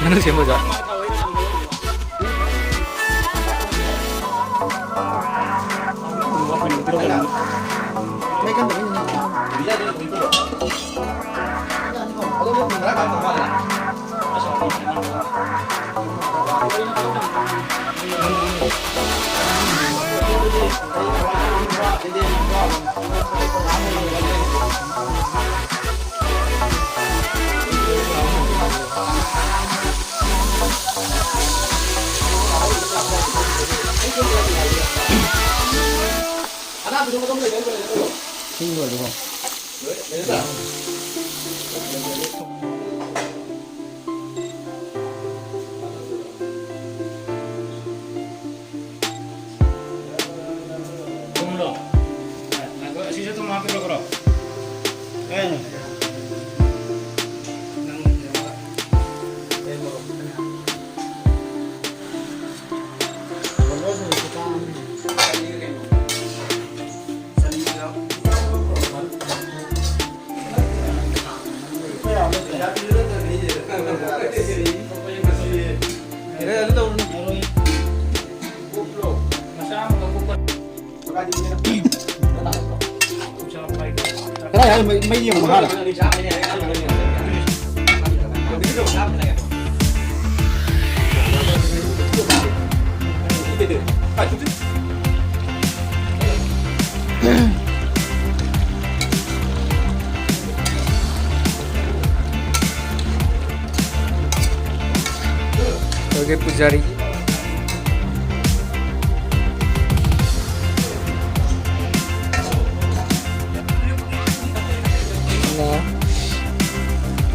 Nano siya ba? Cái này mấy nhiều mà hả? Sebagai pujari. Nah,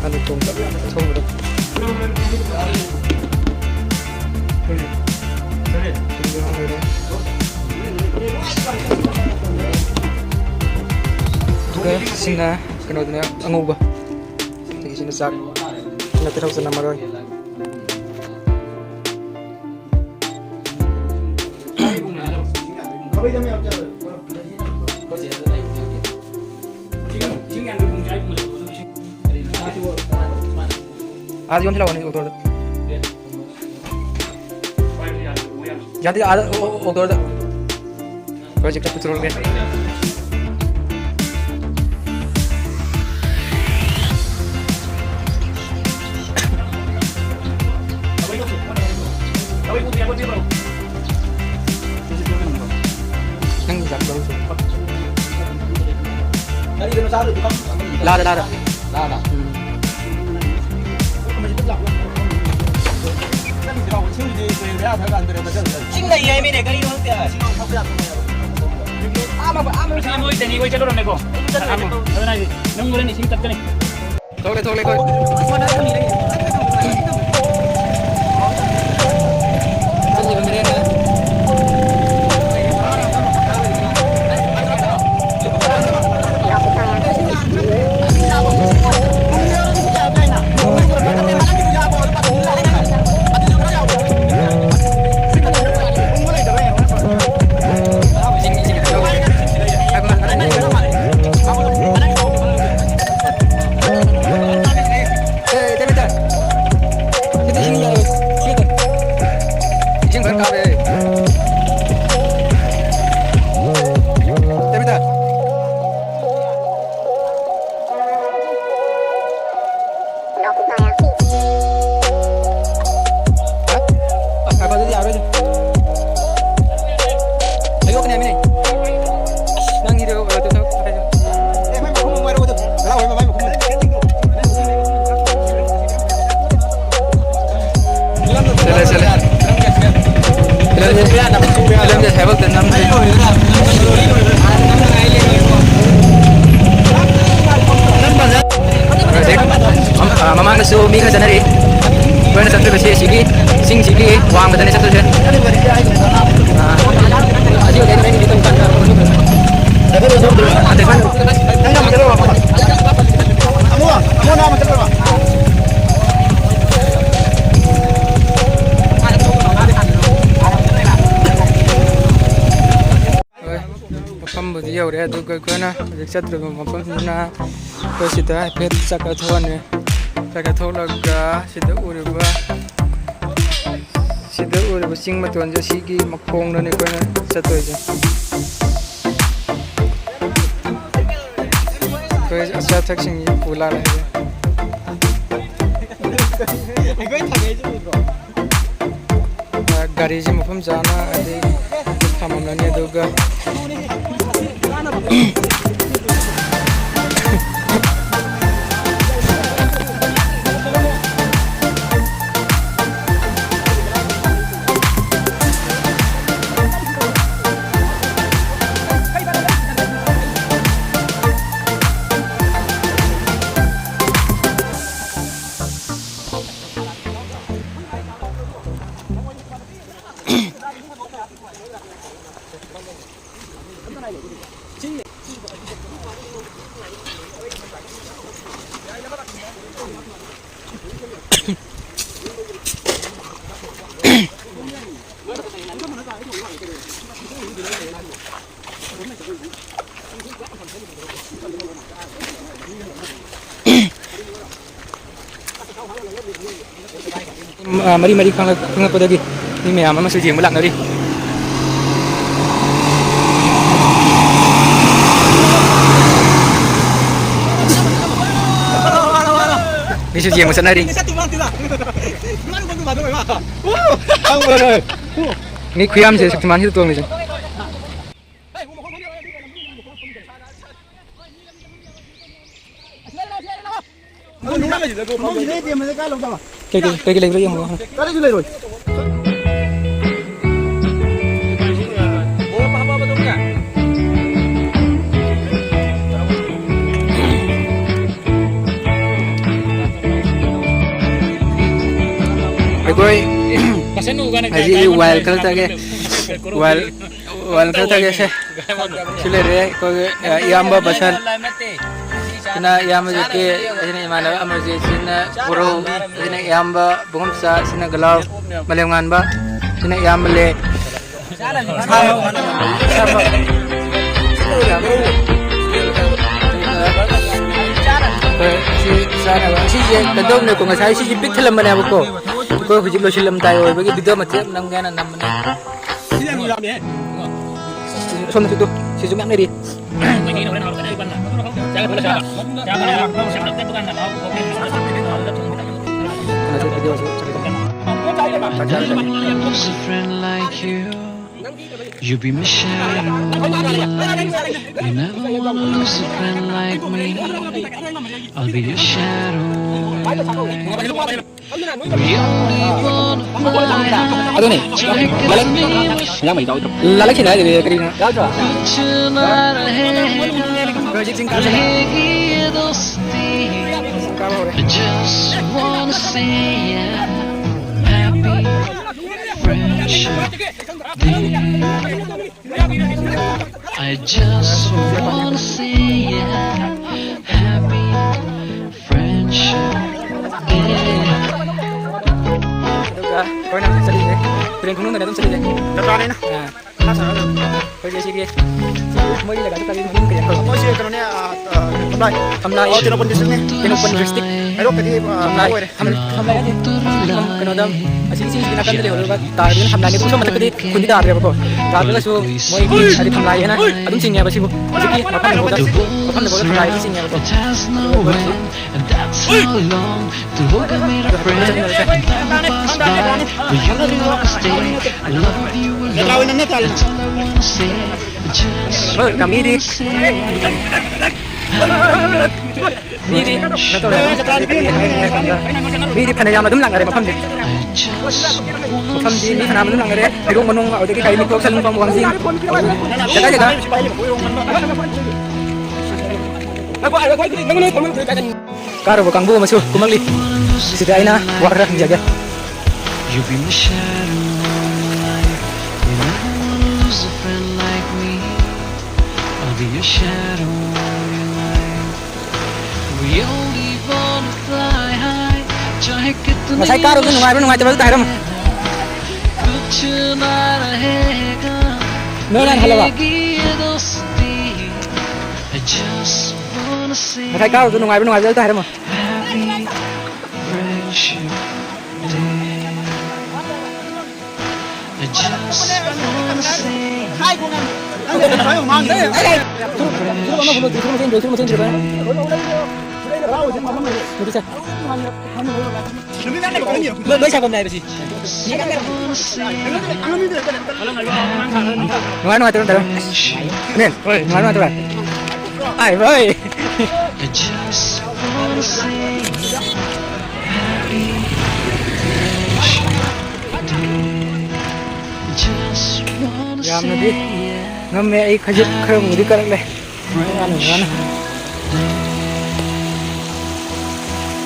anu tunggu deh. Oke, singa kenal dunia angubah. Lagi sini sak. Nanti harus nama roy. आज कौन चलाओ नहीं उधर जाते आधा उधर प्रोजेक्ट कुछ रोल में Lada. Mama kesu mi kerja nari, bukan satu besi sigi, sing sigi, uang betul satu je. Aji udah ini di tempat. Ada kan? Kamu nama siapa? yauरे aduga koina hojik chatriba mafamsina koi sida haifet chakathone chakathoraga sida uriba ching matonje sigi makhongnani koina chatoije koi acha thaksing pula laide gari ji mafam jana adi thamamnani aduga mari khangapodagi ni meyam ama sujeng balak nari ni sujeng masan nari ni kuyam je saktiman hitu tuang ni jeng cái lấy rồi không? Cái lấy rồi. Koi aji wild kalta ke wild kalta ke se sile re koi yamba basan sina yamba ke sina imana amarje sina puro sina yamba bungsa sina galau malengan ba sina yamba le si sana si je kadong ne ko ngasai si pik thalam bana ko ko hujik lo silam tai oi bagi video macam nam gana nam ne son situ si jungan ne di You be my shadow. You never wanna lose a friend like me. I'll be your shadow. We only wanna fly high. Aduh nih, lalak sih dari kerina. I just wanna see ya happy friendship. I just wanna see ya happy friendship. Kau nak sedih je, piring kuning ada tu sedih je. Terus ni na. Kau jadi sikit. Mau dia kat tadi minum ke yang kau sih kerana tamlai. Oh, tinopon district. Ayo kadi tamlai aja. Kena dam. Asyik kita kan tadi orang kat tadi tamlai itu semua mana kadi kundi dah ada apa. Tadi lah so mau ikut tadi tamlai na. Adum sini apa sih bu? Jadi makan boleh tamlai di sini apa. Kami di panayam adum lang are mafam di ni panayam adum lang are hirung manung au de kai mikok salung pam wang sing jaga karo bakang bu masuk kumangli sida ina warah jaga You be my shadow. You never wanna lose a friend like me. I'll be your shadow. We only wanna fly high. चाहे कितने masai karo tu nungai coba tu hiram कुछ ना रहेगा Melan halawa ये दोस्ती just wanna say Thay cao bên ngoài tới tay đó mà. happy friendship day. I just wanna say Mới sang hôm nay gì? Ngoài tôi Nên, ngoài tôi ai với? I just wanna say happy friendship day. Just wanna Gam say nanti. Ngam ai khajit kham di karak le.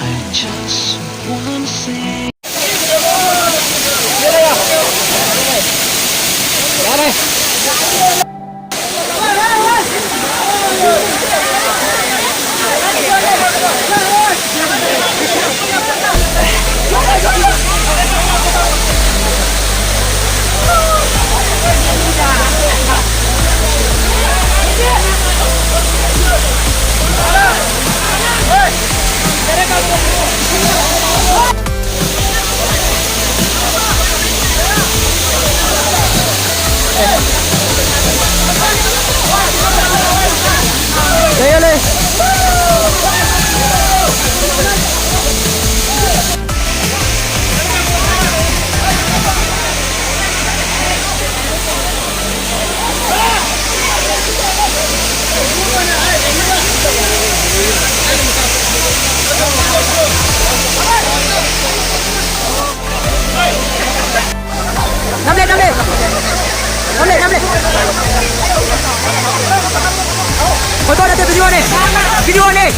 I just wanna say Foto ada video nih. Video nih.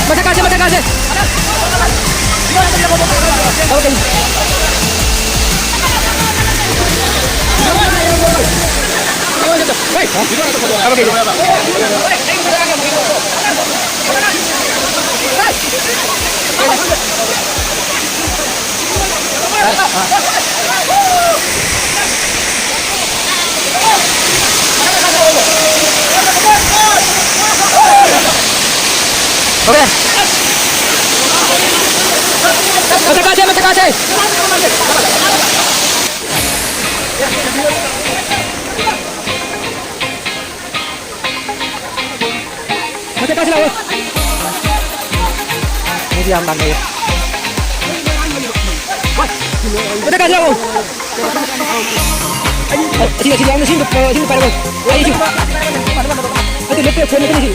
Masa kasih. Oke. Masa kasih. lah. Ini diam banget. Masa kasih aku. Sini sini pada aku. Ayo sini. Itu lepas phone itu sini.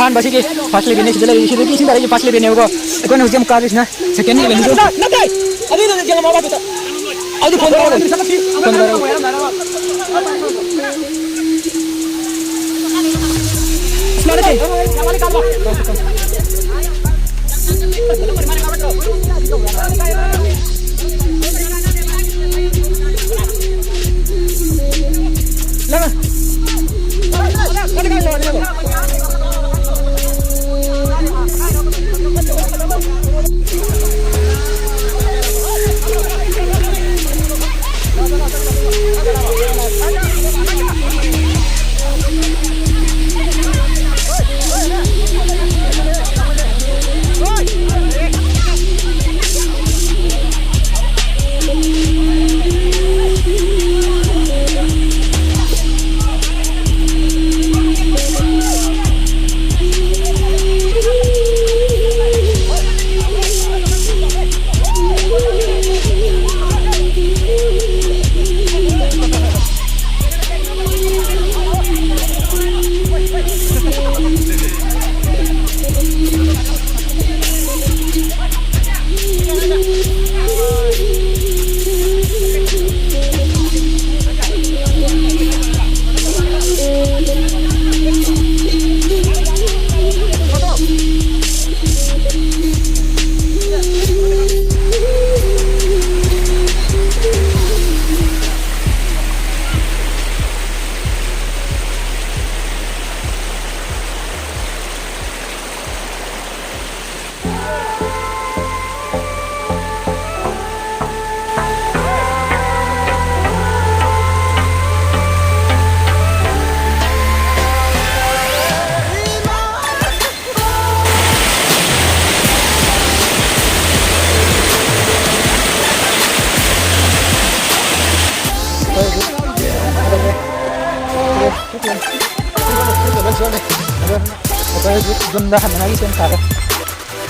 Han basi ke first level ne chila issue ki sinda first level ne hogo ekon exam ka dis na second level ne na dai abhi to jala mama to adi phone karo Slade jamali kalba Tujuan. Tujuan suara. Ada. Apa gunda hanya lagi sen kara.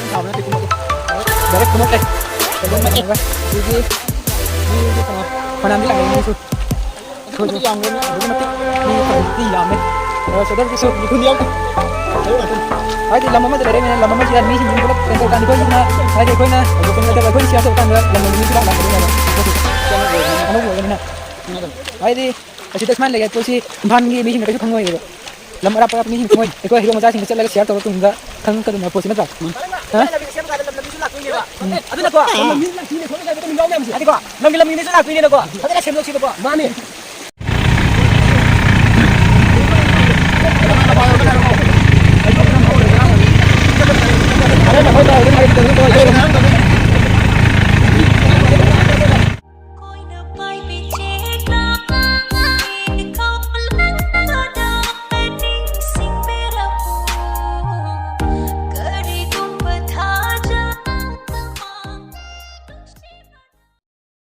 Tahu nanti kumot. Direct kumot deh. Kalau macam apa? Ini sama. Panambil lagi ini su. Tujuan yang ini. Jadi mati. Ini pasti lama. Saudara itu itu dia. Ay, lama mah dari mana? Lama mah sih admisi jadi kalau tentang tadi kau na, ay kau na, aku pengen ada kau siapa tentang lama ini sudah lama ini. Ano boleh na? Ay di, kasi teman lagi tu si bhangi misi mereka kangoi gitu. Lama apa misi kangoi. Eko hero macam sih lagi share tahu tu enggak kang kadu na posi mata. Hah? Ada nak kau? Lambi ini kau ni kau ni kau ni. Ada kau? Lambi ini sudah aku ini nak kau. Ada nak siapa siapa kau? Mami.